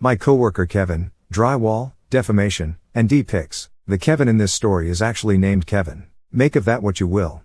My coworker Kevin, Drywall, Defamation, and Pics. The Kevin in this story is actually named Kevin. Make of that what you will.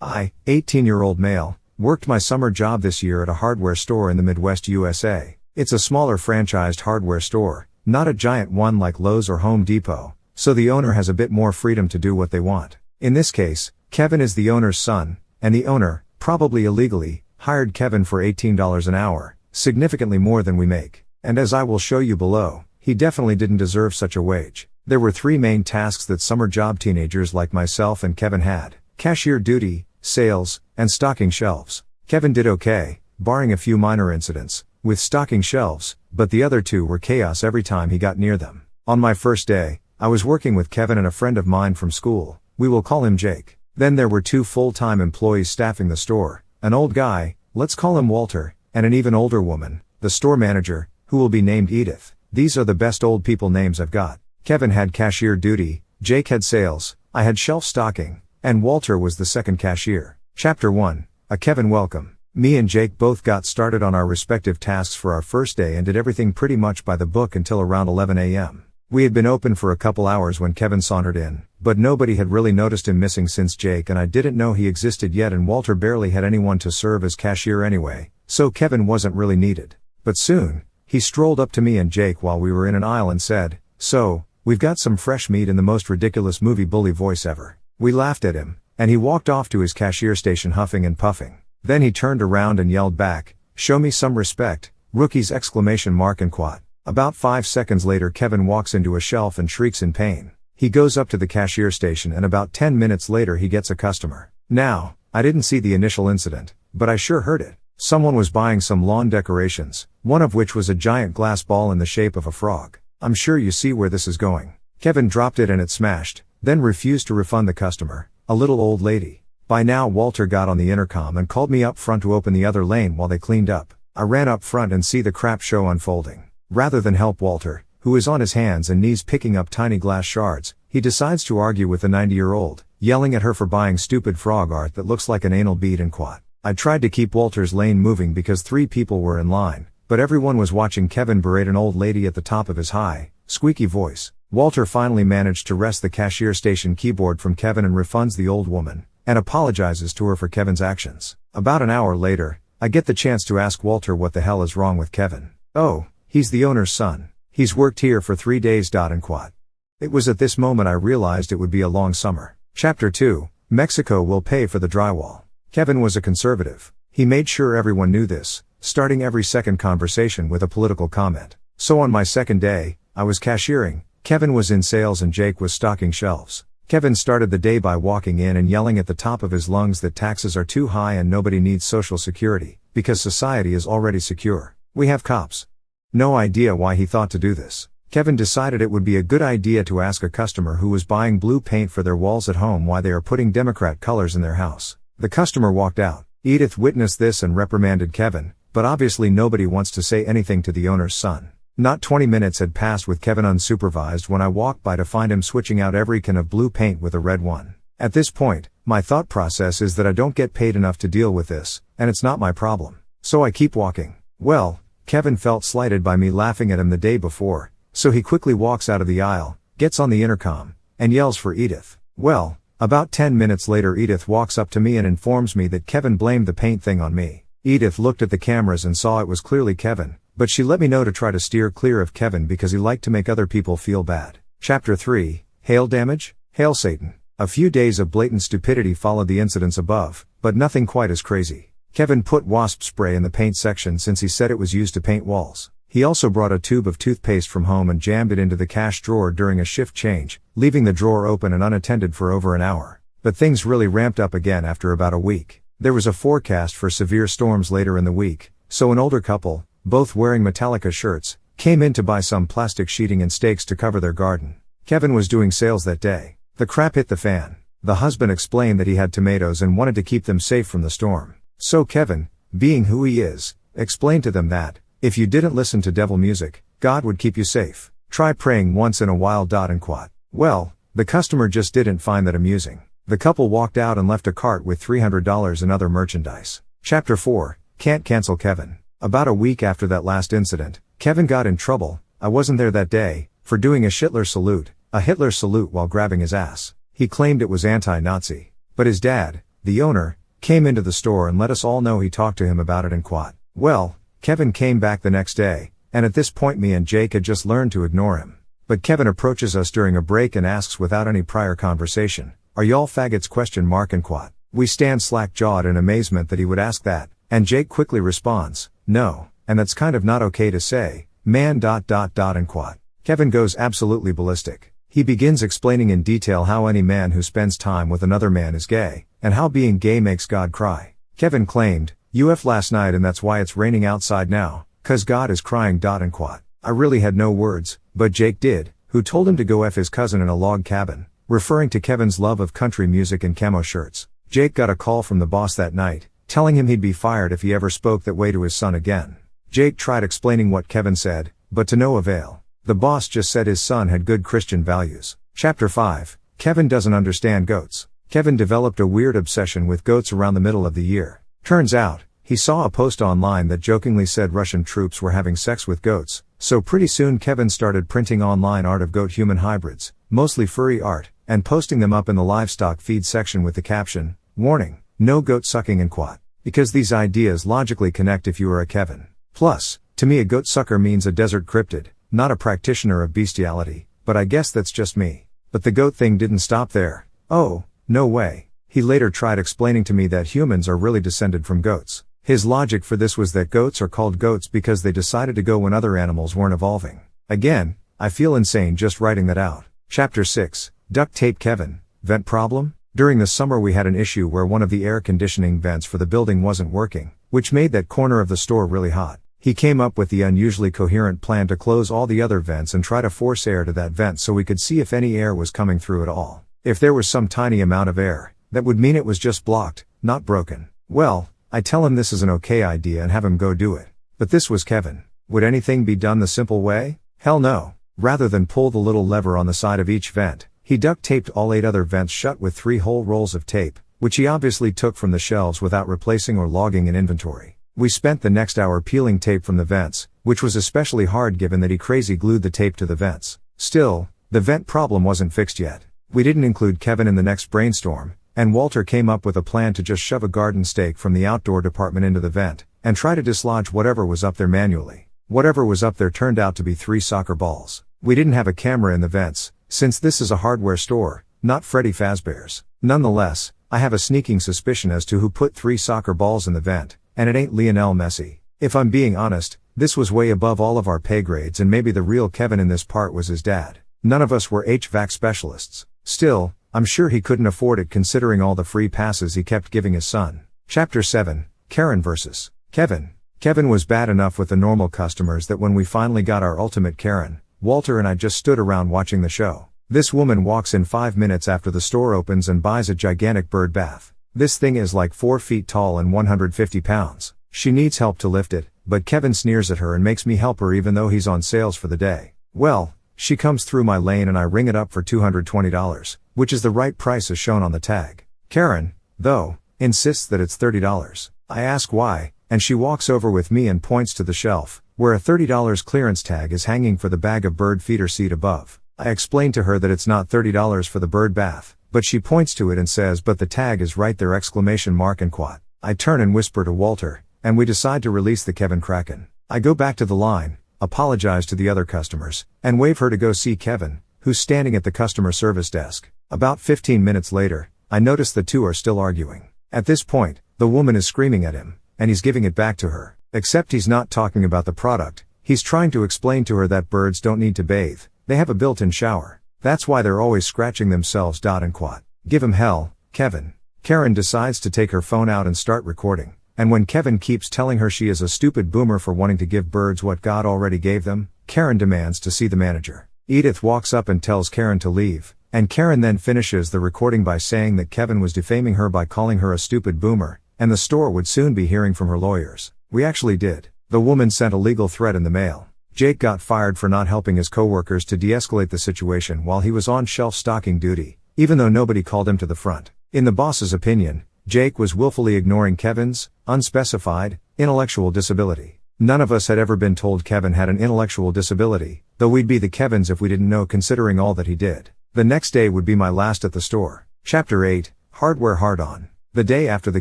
I, 18-year-old male, worked my summer job this year at a hardware store in the Midwest USA. It's a smaller franchised hardware store, not a giant one like Lowe's or Home Depot, so the owner has a bit more freedom to do what they want. In this case, Kevin is the owner's son, and the owner, probably illegally, hired Kevin for $18 an hour, significantly more than we make. And as I will show you below, he definitely didn't deserve such a wage. There were three main tasks that summer job teenagers like myself and Kevin had: cashier duty, sales, and stocking shelves. Kevin did okay, barring a few minor incidents, with stocking shelves, but the other two were chaos every time he got near them. On my first day, I was working with Kevin and a friend of mine from school. We will call him Jake. Then there were two full-time employees staffing the store, an old guy, let's call him Walter, and an even older woman, the store manager, who will be named Edith. These are the best old people names I've got. Kevin had cashier duty, Jake had sales, I had shelf stocking, and Walter was the second cashier. Chapter 1, A Kevin Welcome. Me and Jake both got started on our respective tasks for our first day and did everything pretty much by the book until around 11 a.m. We had been open for a couple hours when Kevin sauntered in, but nobody had really noticed him missing since Jake and I didn't know he existed yet, and Walter barely had anyone to serve as cashier anyway, so Kevin wasn't really needed. But soon, he strolled up to me and Jake while we were in an aisle and said, "So, we've got some fresh meat," in the most ridiculous movie bully voice ever. We laughed at him, and he walked off to his cashier station huffing and puffing. Then he turned around and yelled back, "Show me some respect, rookies!" And quat. About 5 seconds later Kevin walks into a shelf and shrieks in pain. He goes up to the cashier station and about 10 minutes later he gets a customer. Now, I didn't see the initial incident, but I sure heard it. Someone was buying some lawn decorations, one of which was a giant glass ball in the shape of a frog. I'm sure you see where this is going. Kevin dropped it and it smashed, then refused to refund the customer, a little old lady. By now Walter got on the intercom and called me up front to open the other lane while they cleaned up. I ran up front and see the crap show unfolding. Rather than help Walter, who is on his hands and knees picking up tiny glass shards, he decides to argue with the 90-year-old, yelling at her for buying stupid frog art that looks like an anal bead and quat. I tried to keep Walter's lane moving because 3 people were in line, but everyone was watching Kevin berate an old lady at the top of his high, squeaky voice. Walter finally managed to wrest the cashier station keyboard from Kevin and refunds the old woman, and apologizes to her for Kevin's actions. About an hour later, I get the chance to ask Walter what the hell is wrong with Kevin. "Oh, he's the owner's son. He's worked here for 3 days." And quat. It was at this moment I realized it would be a long summer. Chapter 2, Mexico will pay for the drywall. Kevin was a conservative. He made sure everyone knew this, starting every second conversation with a political comment. So on my second day, I was cashiering, Kevin was in sales and Jake was stocking shelves. Kevin started the day by walking in and yelling at the top of his lungs that taxes are too high and nobody needs Social Security, because society is already secure. We have cops. No idea why he thought to do this. Kevin decided it would be a good idea to ask a customer who was buying blue paint for their walls at home why they are putting Democrat colors in their house. The customer walked out. Edith witnessed this and reprimanded Kevin, but obviously nobody wants to say anything to the owner's son. Not 20 minutes had passed with Kevin unsupervised when I walked by to find him switching out every can of blue paint with a red one. At this point, my thought process is that I don't get paid enough to deal with this, and it's not my problem. So I keep walking. Well, Kevin felt slighted by me laughing at him the day before, so he quickly walks out of the aisle, gets on the intercom, and yells for Edith. Well, about 10 minutes later Edith walks up to me and informs me that Kevin blamed the paint thing on me. Edith looked at the cameras and saw it was clearly Kevin, but she let me know to try to steer clear of Kevin because he liked to make other people feel bad. Chapter 3, Hail Damage? Hail Satan. A few days of blatant stupidity followed the incidents above, but nothing quite as crazy. Kevin put wasp spray in the paint section since he said it was used to paint walls. He also brought a tube of toothpaste from home and jammed it into the cash drawer during a shift change, leaving the drawer open and unattended for over an hour. But things really ramped up again after about a week. There was a forecast for severe storms later in the week, so an older couple, both wearing Metallica shirts, came in to buy some plastic sheeting and stakes to cover their garden. Kevin was doing sales that day. The crap hit the fan. The husband explained that he had tomatoes and wanted to keep them safe from the storm. So Kevin, being who he is, explained to them that, if you didn't listen to devil music, God would keep you safe. Try praying once in a while. And quat. Well, the customer just didn't find that amusing. The couple walked out and left a cart with $300 in other merchandise. Chapter 4, Can't Cancel Kevin. About a week after that last incident, Kevin got in trouble. I wasn't there that day, for doing a Hitler salute while grabbing his ass. He claimed it was anti-Nazi. But his dad, the owner, came into the store and let us all know he talked to him about it and quat. Well, Kevin came back the next day, and at this point me and Jake had just learned to ignore him. But Kevin approaches us during a break and asks without any prior conversation, "Are y'all faggots?" and quat. We stand slack-jawed in amazement that he would ask that, and Jake quickly responds, "No, and that's kind of not okay to say, man ... and quat. Kevin goes absolutely ballistic. He begins explaining in detail how any man who spends time with another man is gay, and how being gay makes God cry. Kevin claimed, "You F last night and that's why it's raining outside now, 'cause God is crying ... and quat. I really had no words, but Jake did, who told him to go F his cousin in a log cabin, referring to Kevin's love of country music and camo shirts. Jake got a call from the boss that night, telling him he'd be fired if he ever spoke that way to his son again. Jake tried explaining what Kevin said, but to no avail. The boss just said his son had good Christian values. Chapter 5. Kevin doesn't understand goats. Kevin developed a weird obsession with goats around the middle of the year. Turns out, he saw a post online that jokingly said Russian troops were having sex with goats, so pretty soon Kevin started printing online art of goat-human hybrids, mostly furry art, and posting them up in the livestock feed section with the caption, "Warning, no goat sucking and quat." Because these ideas logically connect if you are a Kevin. Plus, to me a goat sucker means a desert cryptid, not a practitioner of bestiality, but I guess that's just me. But the goat thing didn't stop there. Oh, no way. He later tried explaining to me that humans are really descended from goats. His logic for this was that goats are called goats because they decided to go when other animals weren't evolving. Again, I feel insane just writing that out. Chapter 6. Duct tape Kevin, vent problem? During the summer we had an issue where one of the air conditioning vents for the building wasn't working, which made that corner of the store really hot. He came up with the unusually coherent plan to close all the other vents and try to force air to that vent so we could see if any air was coming through at all. If there was some tiny amount of air, that would mean it was just blocked, not broken. Well, I tell him this is an okay idea and have him go do it. But this was Kevin. Would anything be done the simple way? Hell no. Rather than pull the little lever on the side of each vent, he duct taped all 8 other vents shut with 3 whole rolls of tape, which he obviously took from the shelves without replacing or logging in inventory. We spent the next hour peeling tape from the vents, which was especially hard given that he crazy glued the tape to the vents. Still, the vent problem wasn't fixed yet. We didn't include Kevin in the next brainstorm, and Walter came up with a plan to just shove a garden stake from the outdoor department into the vent, and try to dislodge whatever was up there manually. Whatever was up there turned out to be 3 soccer balls. We didn't have a camera in the vents, since this is a hardware store, not Freddy Fazbear's. Nonetheless, I have a sneaking suspicion as to who put 3 soccer balls in the vent, and it ain't Lionel Messi. If I'm being honest, this was way above all of our pay grades and maybe the real Kevin in this part was his dad. None of us were HVAC specialists. Still, I'm sure he couldn't afford it considering all the free passes he kept giving his son. Chapter 7. Karen vs. Kevin. Kevin was bad enough with the normal customers that when we finally got our ultimate Karen, Walter and I just stood around watching the show. This woman walks in 5 minutes after the store opens and buys a gigantic bird bath. This thing is like 4 feet tall and 150 pounds. She needs help to lift it, but Kevin sneers at her and makes me help her even though he's on sales for the day. Well, she comes through my lane and I ring it up for $220, which is the right price as shown on the tag. Karen, though, insists that it's $30. I ask why, and she walks over with me and points to the shelf, where a $30 clearance tag is hanging for the bag of bird feeder seed above. I explain to her that it's not $30 for the bird bath, but she points to it and says, "But the tag is right there!" And quat. I turn and whisper to Walter, and we decide to release the Kevin Kraken. I go back to the line, apologize to the other customers, and wave her to go see Kevin, who's standing at the customer service desk. About 15 minutes later, I notice the two are still arguing. At this point, the woman is screaming at him, and he's giving it back to her. Except he's not talking about the product, he's trying to explain to her that birds don't need to bathe, they have a built-in shower. That's why they're always scratching themselves. And quat. Give him hell, Kevin. Karen decides to take her phone out and start recording, and when Kevin keeps telling her she is a stupid boomer for wanting to give birds what God already gave them, Karen demands to see the manager. Edith walks up and tells Karen to leave, and Karen then finishes the recording by saying that Kevin was defaming her by calling her a stupid boomer, and the store would soon be hearing from her lawyers. We actually did. The woman sent a legal threat in the mail. Jake got fired for not helping his coworkers to de-escalate the situation while he was on shelf stocking duty, even though nobody called him to the front. In the boss's opinion, Jake was willfully ignoring Kevin's unspecified intellectual disability. None of us had ever been told Kevin had an intellectual disability, though we'd be the Kevins if we didn't know considering all that he did. The next day would be my last at the store. Chapter 8, Hardware Hard-On. The day after the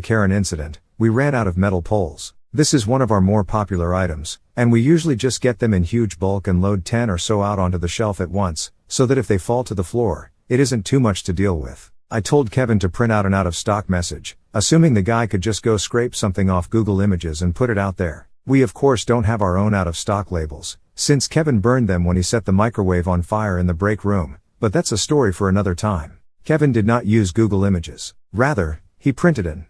Karen incident, we ran out of metal poles. This is one of our more popular items, and we usually just get them in huge bulk and load 10 or so out onto the shelf at once, so that if they fall to the floor, it isn't too much to deal with. I told Kevin to print out an out-of-stock message, assuming the guy could just go scrape something off Google Images and put it out there. We of course don't have our own out-of-stock labels, since Kevin burned them when he set the microwave on fire in the break room, but that's a story for another time. Kevin did not use Google Images. Rather, he printed an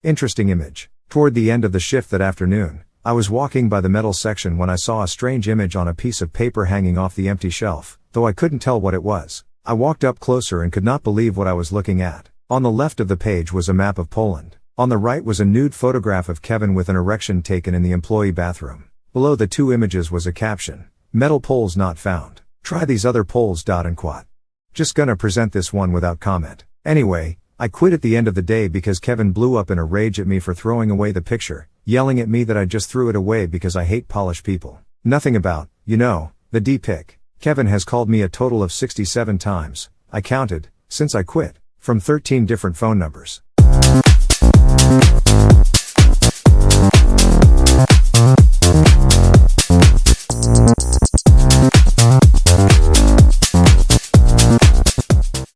interesting image. Toward the end of the shift that afternoon, I was walking by the metal section when I saw a strange image on a piece of paper hanging off the empty shelf, though I couldn't tell what it was. I walked up closer and could not believe what I was looking at. On the left of the page was a map of Poland. On the right was a nude photograph of Kevin with an erection taken in the employee bathroom. Below the two images was a caption: "Metal poles not found. Try these other poles. And quat. Just gonna present this one without comment." Anyway, I quit at the end of the day because Kevin blew up in a rage at me for throwing away the picture, yelling at me that I just threw it away because I hate polished people. Nothing about, the D-pic. Kevin has called me a total of 67 times, I counted, since I quit, from 13 different phone numbers.